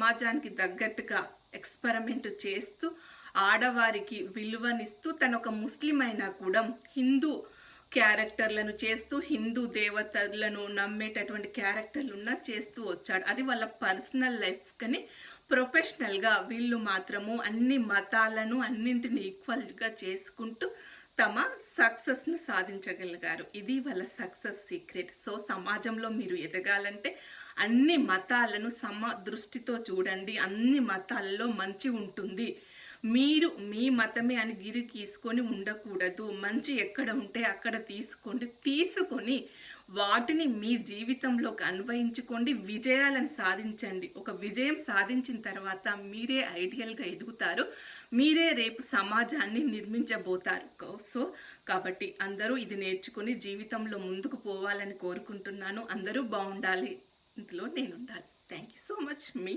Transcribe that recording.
సమాజానికి తగ్గట్టుగా ఎక్స్పెరిమెంట్ చేస్తూ ఆడవారికి విలువనిస్తూ తను ఒక ముస్లిం అయినా కూడా హిందూ క్యారెక్టర్లను చేస్తూ హిందూ దేవతలను నమ్మేటటువంటి క్యారెక్టర్లున్న చేస్తూ వచ్చాడు. అది వాళ్ళ పర్సనల్ లైఫ్. కానీ ప్రొఫెషనల్గా వీళ్ళు మాత్రము అన్ని మతాలను అన్నింటిని ఈక్వల్గా చేసుకుంటూ తమ సక్సెస్ను సాధించగలిగారు. ఇది వాళ్ళ సక్సెస్ సీక్రెట్. సో సమాజంలో మీరు ఎదగాలంటే అన్ని మతాలను దృష్టితో చూడండి. అన్ని మతాలలో మంచి ఉంటుంది. మీరు మీ మతమే అని గిరి తీసుకొని ఉండకూడదు. మంచి ఎక్కడ ఉంటే అక్కడ తీసుకొని వాటిని మీ జీవితంలోకి అన్వయించుకోండి. విజయాలను సాధించండి. ఒక విజయం సాధించిన తర్వాత మీరే ఐడియల్గా ఎదుగుతారు. మీరే రేపు సమాజాన్ని నిర్మించబోతారు. సో కాబట్టి అందరూ ఇది నేర్చుకొని జీవితంలో ముందుకు పోవాలని కోరుకుంటున్నాను. అందరూ బాగుండాలి, ఇందులో నేను ఉండాలి. Thank you so much. Me